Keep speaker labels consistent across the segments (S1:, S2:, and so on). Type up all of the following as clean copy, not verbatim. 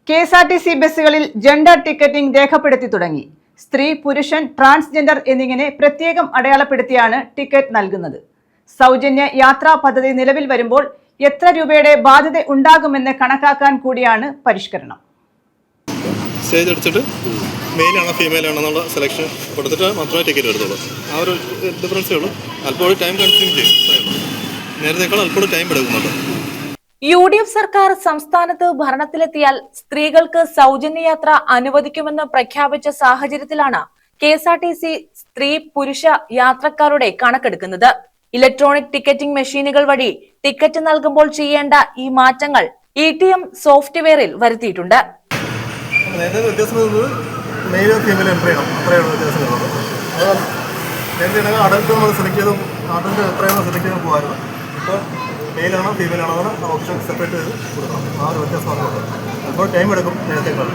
S1: KSRTC ബസ്സുകളിൽ gender ticketing രേഖപ്പെടുത്തി തുടങ്ങി. സ്ത്രീ, പുരുഷൻ, ട്രാൻസ്ജെൻഡർ എന്നിങ്ങനെ പ്രത്യേകം അടയാളപ്പെടുത്തിയാണ് ടിക്കറ്റ് നൽകുന്നത്. സൗജന്യ യാത്രാ പദ്ധതി നിലവിൽ വരുമ്പോൾ എത്ര രൂപയുടെ ബാധ്യത ഉണ്ടാകുമെന്ന് കണക്കാക്കാൻ കൂടിയാണ് പരിഷ്കരണം.
S2: സ്റ്റേജ് അടിച്ചിട്ട് മെയിലാണോ ഫീമെയിൽ ആണോ എന്നുള്ള സെലക്ഷൻ കൊടുത്തിട്ട് മാത്രമേ ടിക്കറ്റ് എടുത്തുള്ളൂ. ആ ഒരു ഡിഫറൻസേ ഉള്ളൂ. അല്പം ടൈം കൺസ്യൂം ചെയ്യും. നേരത്തേക്കാൾ അല്പം ടൈം എടുക്കുന്നുണ്ട്.
S3: UDF സർക്കാർ സംസ്ഥാനത്ത് ഭരണത്തിലെത്തിയാൽ സ്ത്രീകൾക്ക് സൗജന്യ യാത്ര അനുവദിക്കുമെന്ന് പ്രഖ്യാപിച്ച സാഹചര്യത്തിലാണ് KSRTC സ്ത്രീ പുരുഷ യാത്രക്കാരുടെ കണക്കെടുക്കുന്നത്. ഇലക്ട്രോണിക് ടിക്കറ്റിംഗ് മെഷീനുകൾ വഴി ടിക്കറ്റ് നൽകുമ്പോൾ ചെയ്യേണ്ട ഈ മാറ്റങ്ങൾ ETM സോഫ്റ്റ്വെയറിൽ വരുത്തിയിട്ടുണ്ട്.
S2: മെയിലാണോ ഫീമെയിലാണോ ഓപ്ഷൻ സെപ്പറേറ്റ് ചെയ്ത് കൊടുക്കണം. ആ ഒരു വ്യത്യാസമാണ്. അപ്പോൾ ടൈം എടുക്കും. നേരത്തേക്കാൾ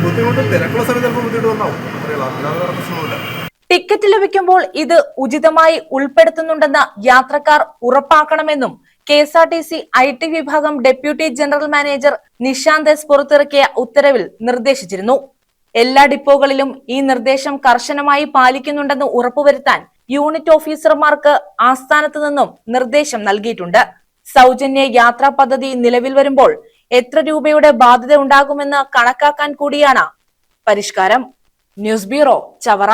S2: ബുദ്ധിമുട്ട് തിരക്കുള്ള സമയത്ത് ചിലപ്പോൾ ബുദ്ധിമുട്ട് വന്നാവും. അല്ലാതെ പ്രശ്നമില്ല.
S3: ടിക്കറ്റ് ലഭിക്കുമ്പോൾ ഇത് ഉചിതമായി ഉൾപ്പെടുത്തുന്നുണ്ടെന്ന് യാത്രക്കാർ ഉറപ്പാക്കണമെന്നും KSRTC IT വിഭാഗം deputy general manager Nishanth S പുറത്തിറക്കിയ ഉത്തരവിൽ നിർദ്ദേശിച്ചിരുന്നു. എല്ലാ ഡിപ്പോകളിലും ഈ നിർദ്ദേശം കർശനമായി പാലിക്കുന്നുണ്ടെന്ന് ഉറപ്പുവരുത്താൻ യൂണിറ്റ് ഓഫീസർമാർക്ക് ആസ്ഥാനത്ത് നിന്നും നിർദ്ദേശം നൽകിയിട്ടുണ്ട്. സൗജന്യ യാത്രാ പദ്ധതി നിലവിൽ വരുമ്പോൾ എത്ര രൂപയുടെ ബാധ്യത ഉണ്ടാകുമെന്ന് കണക്കാക്കാൻ കൂടിയാണ് പരിഷ്കാരം. News bureau, Chavara.